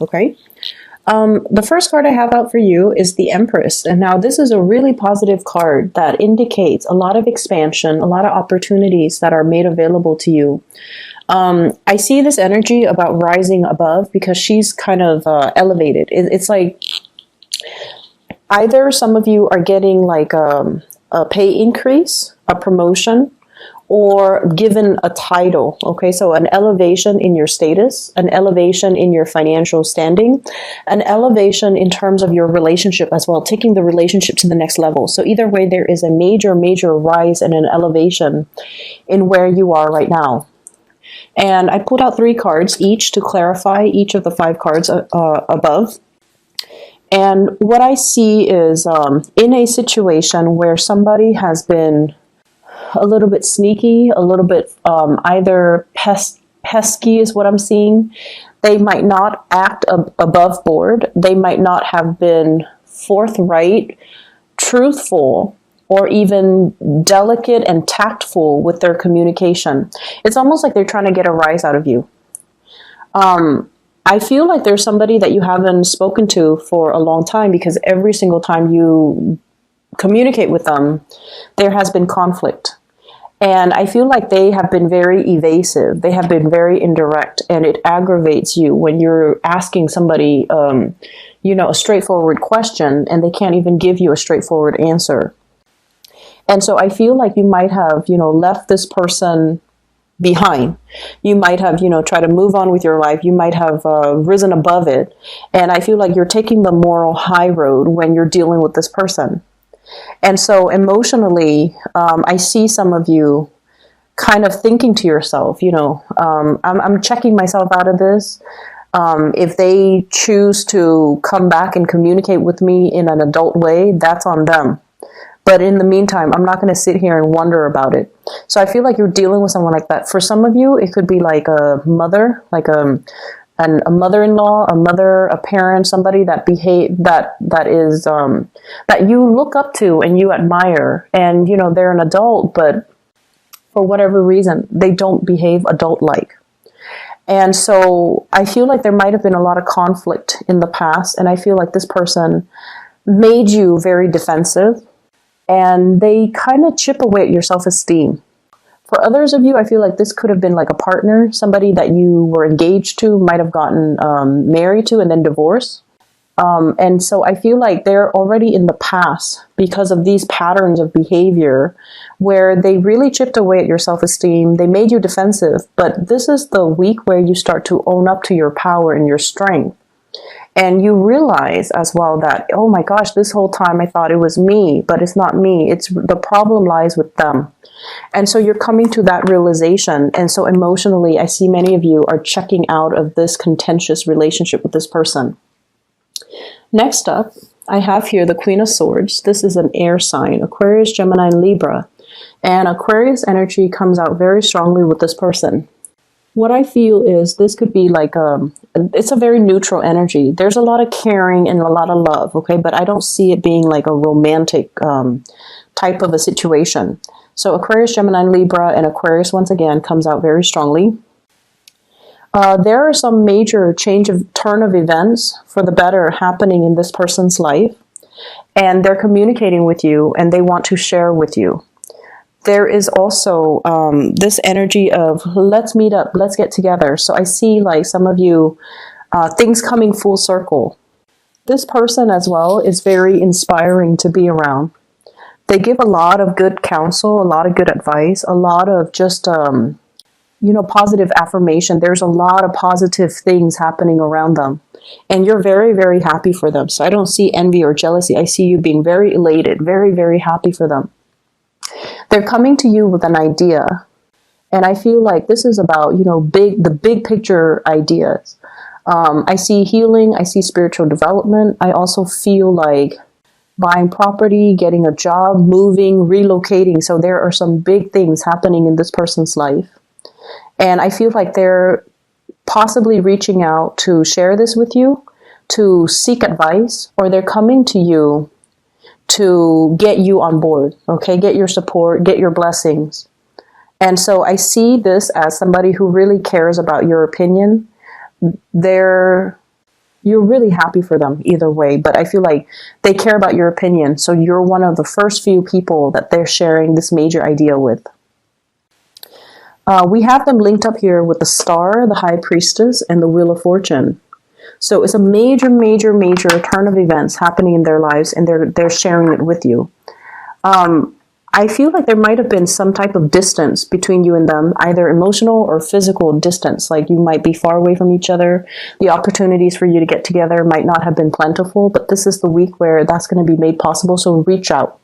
Okay. The first card I have out for you is the Empress. And now this is a really positive card that indicates a lot of expansion, a lot of opportunities that are made available to you. I see this energy about rising above because she's kind of elevated. It's like either some of you are getting like a pay increase, a promotion, or given a title, okay? So an elevation in your status, an elevation in your financial standing, an elevation in terms of your relationship as well, taking the relationship to the next level. So either way, there is a major, major rise and an elevation in where you are right now. And I pulled out 3 cards each to clarify each of the 5 cards above. And what I see is in a situation where somebody has been a little bit sneaky, a little bit either pesky is what I'm seeing. They might not act above board. They might not have been forthright, truthful, or even delicate and tactful with their communication. It's almost like they're trying to get a rise out of you. I feel like there's somebody that you haven't spoken to for a long time because every single time you communicate with them, there has been conflict. And I feel like they have been very evasive. They have been very indirect, and it aggravates you when you're asking somebody, a straightforward question, and they can't even give you a straightforward answer. And so I feel like you might have, left this person behind. You might have, tried to move on with your life. You might have risen above it. And I feel like you're taking the moral high road when you're dealing with this person. And so emotionally, I see some of you kind of thinking to yourself, I'm checking myself out of this. If they choose to come back and communicate with me in an adult way, that's on them. But in the meantime, I'm not going to sit here and wonder about it. So I feel like you're dealing with someone like that. For some of you, it could be like a mother, like a mother-in-law, a mother, a parent, somebody that that you look up to and you admire, and they're an adult, but for whatever reason they don't behave adult-like. And so I feel like there might have been a lot of conflict in the past, and I feel like this person made you very defensive, and they kind of chip away at your self-esteem. For others of you, I feel like this could have been like a partner, somebody that you were engaged to, might have gotten married to and then divorced. And so I feel like they're already in the past because of these patterns of behavior where they really chipped away at your self-esteem. They made you defensive, but this is the week where you start to own up to your power and your strength. And you realize as well that, oh my gosh, this whole time I thought it was me, but it's not me. It's the problem lies with them. And so you're coming to that realization. And so emotionally, I see many of you are checking out of this contentious relationship with this person. Next up, I have here the Queen of Swords. This is an air sign, Aquarius, Gemini, and Libra. And Aquarius energy comes out very strongly with this person. What I feel is this could be like it's a very neutral energy. There's a lot of caring and a lot of love, okay? But I don't see it being like a romantic type of a situation. So Aquarius, Gemini, Libra, and Aquarius, once again, comes out very strongly. There are some major turn of events for the better happening in this person's life. And they're communicating with you, and they want to share with you. There is also this energy of let's meet up, let's get together. So I see like some of you, things coming full circle. This person as well is very inspiring to be around. They give a lot of good counsel, a lot of good advice, a lot of just, positive affirmation. There's a lot of positive things happening around them. And you're very, very happy for them. So I don't see envy or jealousy. I see you being very elated, very, very happy for them. They're coming to you with an idea. And I feel like this is about, the big picture ideas. I see healing. I see spiritual development. I also feel like buying property, getting a job, moving, relocating. So there are some big things happening in this person's life. And I feel like they're possibly reaching out to share this with you, to seek advice, or they're coming to you to get you on board, okay? Get your support, get your blessings. And so I see this as somebody who really cares about your opinion. They're you're really happy for them either way, but I feel like they care about your opinion. So you're one of the first few people that they're sharing this major idea with. We have them linked up here with the Star, the High Priestess, and the Wheel of Fortune. So it's a major, major, major turn of events happening in their lives, and they're sharing it with you. I feel like there might have been some type of distance between you and them, either emotional or physical distance. Like you might be far away from each other. The opportunities for you to get together might not have been plentiful, but this is the week where that's going to be made possible. So reach out.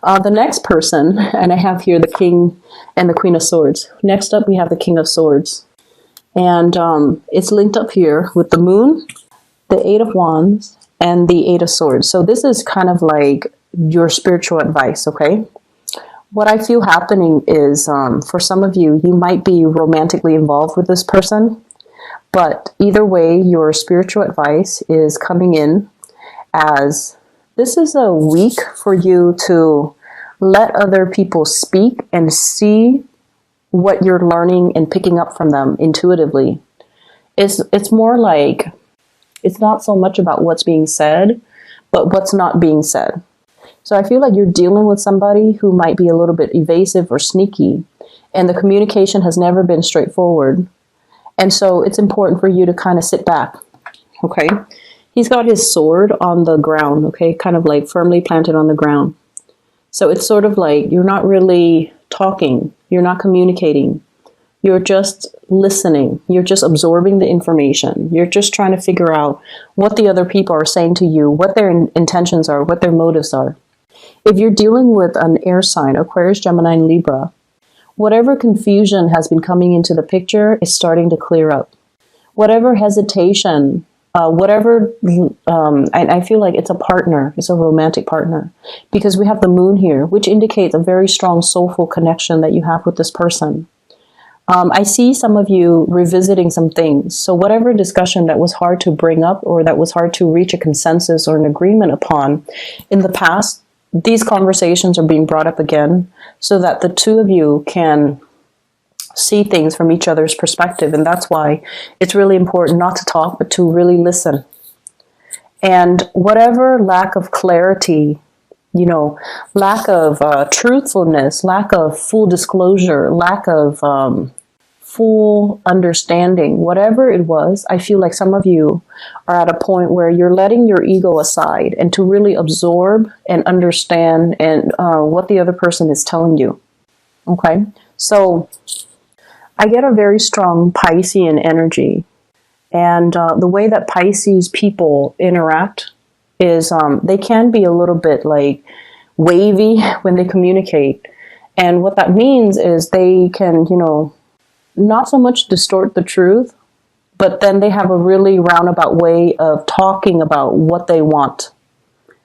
The next person, and I have here the King and the Queen of Swords. Next up, we have the King of Swords. And it's linked up here with the Moon, the Eight of Wands, and the Eight of Swords. So this is kind of like your spiritual advice, okay? What I feel happening is, for some of you, you might be romantically involved with this person. But either way, your spiritual advice is coming in as this is a week for you to let other people speak and see what you're learning and picking up from them intuitively. It's more like, it's not so much about what's being said, but what's not being said. So I feel like you're dealing with somebody who might be a little bit evasive or sneaky, and the communication has never been straightforward. And so it's important for you to kind of sit back, okay? He's got his sword on the ground, okay, kind of like firmly planted on the ground. So it's sort of like you're not really talking, you're not communicating, you're just listening, you're just absorbing the information, you're just trying to figure out what the other people are saying to you, what their intentions are, what their motives are. If you're dealing with an air sign, Aquarius, Gemini, and Libra, whatever confusion has been coming into the picture is starting to clear up. Whatever hesitation, I feel like it's a partner, it's a romantic partner, because we have the Moon here, which indicates a very strong soulful connection that you have with this person. I see some of you revisiting some things. So whatever discussion that was hard to bring up or that was hard to reach a consensus or an agreement upon in the past, these conversations are being brought up again so that the two of you can see things from each other's perspective. And that's why it's really important not to talk, but to really listen. And whatever lack of clarity, lack of truthfulness, lack of full disclosure, lack of full understanding, whatever it was, I feel like some of you are at a point where you're letting your ego aside and to really absorb and understand and what the other person is telling you. Okay, so I get a very strong Piscean energy, and the way that Pisces people interact is they can be a little bit like wavy when they communicate. And what that means is they can, not so much distort the truth, but then they have a really roundabout way of talking about what they want.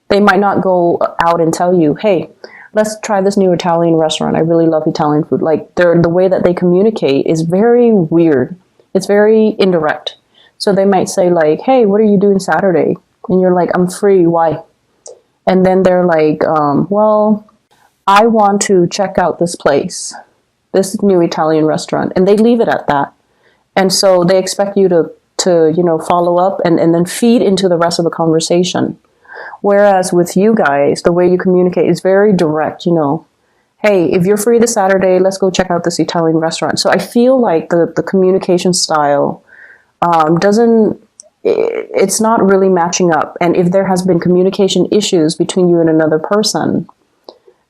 They might not go out and tell you, hey, let's try this new Italian restaurant. I really love Italian food. Like the way that they communicate is very weird. It's very indirect. So they might say like, hey, what are you doing Saturday? And you're like, I'm free. Why? And then they're like, well, I want to check out this place, this new Italian restaurant. And they leave it at that. And so they expect you to follow up and then feed into the rest of the conversation. Whereas with you guys, the way you communicate is very direct, hey, if you're free this Saturday, let's go check out this Italian restaurant. So I feel like the communication style it's not really matching up. And if there has been communication issues between you and another person,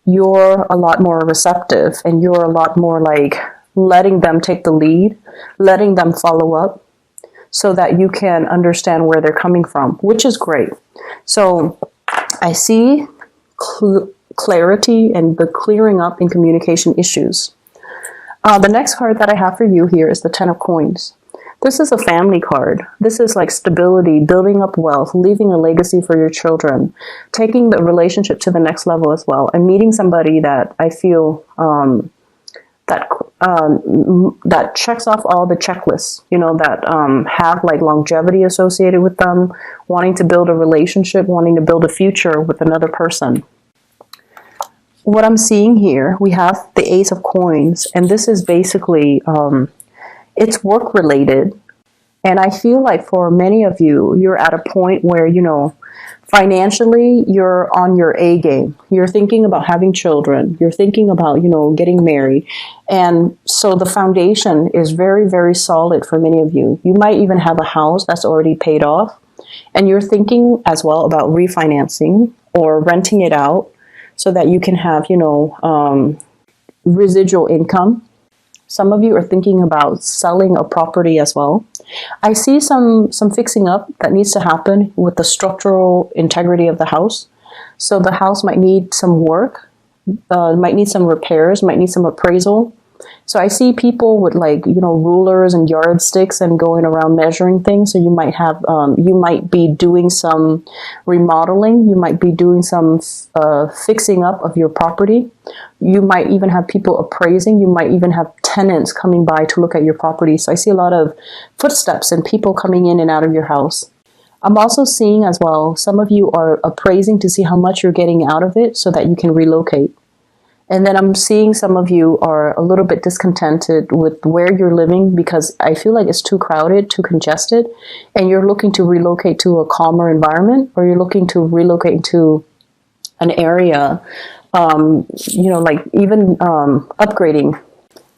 you're a lot more receptive and you're a lot more like letting them take the lead, letting them follow up so that you can understand where they're coming from, which is great. So I see clarity and the clearing up in communication issues. The next card that I have for you here is the Ten of Coins. This is a family card. This is like stability, building up wealth, leaving a legacy for your children, taking the relationship to the next level as well, and meeting somebody that I feel that checks off all the checklists, that have like longevity associated with them, wanting to build a relationship, wanting to build a future with another person. What I'm seeing here, we have the Ace of Coins, and this is basically, it's work related, And I feel like for many of you, you're at a point where, financially, you're on your A game. You're thinking about having children. You're thinking about, getting married. And so the foundation is very, very solid for many of you. You might even have a house that's already paid off. And you're thinking as well about refinancing or renting it out so that you can have, residual income. Some of you are thinking about selling a property as well. I see some fixing up that needs to happen with the structural integrity of the house. So the house might need some work, might need some repairs, might need some appraisal. So I see people with rulers and yardsticks and going around measuring things. So you might be doing some remodeling. You might be doing some fixing up of your property. You might even have people appraising. You might even have tenants coming by to look at your property. So I see a lot of footsteps and people coming in and out of your house. I'm also seeing as well, some of you are appraising to see how much you're getting out of it so that you can relocate. And then I'm seeing some of you are a little bit discontented with where you're living because I feel like it's too crowded, too congested, and you're looking to relocate to a calmer environment, or you're looking to relocate to an area, upgrading,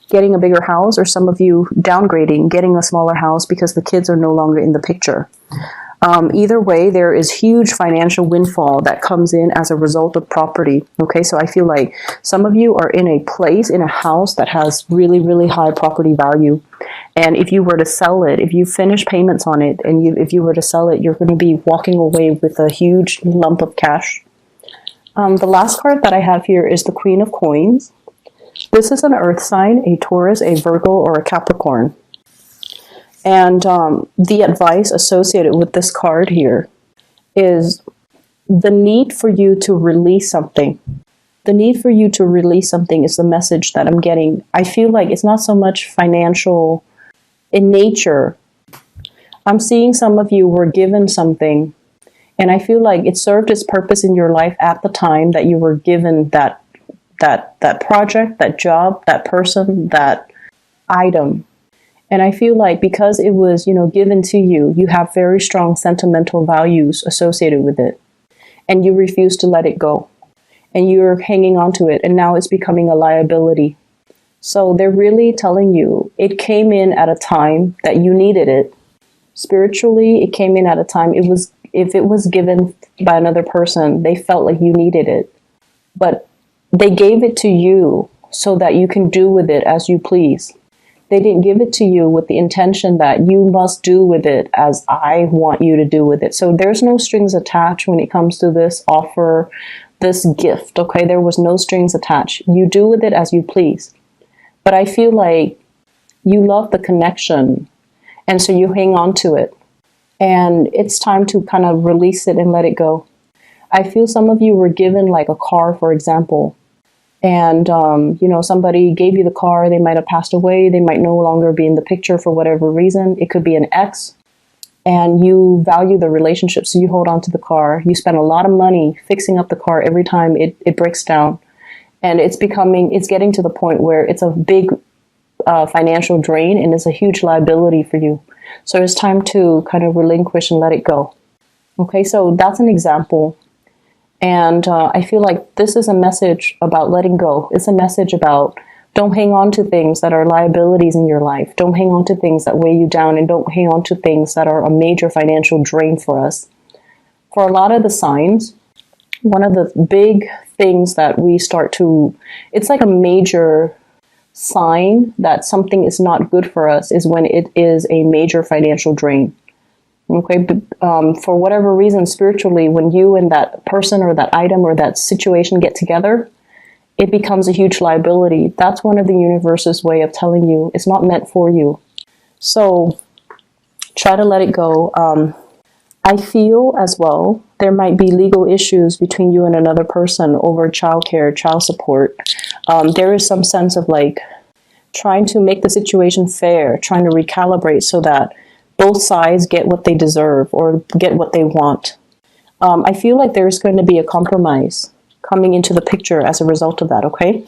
getting a bigger house, or some of you downgrading, getting a smaller house because the kids are no longer in the picture. Either way, there is huge financial windfall that comes in as a result of property. Okay, so I feel like some of you are in a place, in a house that has really, really high property value. And if you were to sell it, if you finish payments on it, and if you were to sell it, you're going to be walking away with a huge lump of cash. The last card that I have here is the Queen of Coins. This is an earth sign, a Taurus, a Virgo, or a Capricorn. And the advice associated with this card here is the need for you to release something. The need for you to release something is the message that I'm getting. I feel like it's not so much financial in nature. I'm seeing some of you were given something, and I feel like it served its purpose in your life at the time that you were given that project, that job, that person, that item. And I feel like because it was, given to you, you have very strong sentimental values associated with it. And you refuse to let it go. And you're hanging on to it. And now it's becoming a liability. So they're really telling you it came in at a time that you needed it. Spiritually, it came in at a time. If it was given by another person, they felt like you needed it. But they gave it to you so that you can do with it as you please. They didn't give it to you with the intention that you must do with it as I want you to do with it. So there's no strings attached when it comes to this offer, this gift, okay? There was no strings attached. You do with it as you please. But I feel like you love the connection, and so you hang on to it. And it's time to kind of release it and let it go. I feel some of you were given like a car, for example. And, somebody gave you the car, they might have passed away, they might no longer be in the picture for whatever reason. It could be an ex, and you value the relationship, so you hold on to the car. You spend a lot of money fixing up the car every time it breaks down. And it's getting to the point where it's a big financial drain, and it's a huge liability for you. So it's time to kind of relinquish and let it go. Okay, so that's an example. And I feel like this is a message about letting go. It's a message about don't hang on to things that are liabilities in your life. Don't hang on to things that weigh you down, and don't hang on to things that are a major financial drain for us. For a lot of the signs, one of the big things that we it's like a major sign that something is not good for us is when it is a major financial drain. Okay, but for whatever reason, spiritually, when you and that person or that item or that situation get together, it becomes a huge liability. That's one of the universe's way of telling you it's not meant for you. So try to let it go. I feel as well there might be legal issues between you and another person over childcare, child support. There is some sense of like trying to make the situation fair, trying to recalibrate so that both sides get what they deserve or get what they want. I feel like there's going to be a compromise coming into the picture as a result of that, okay?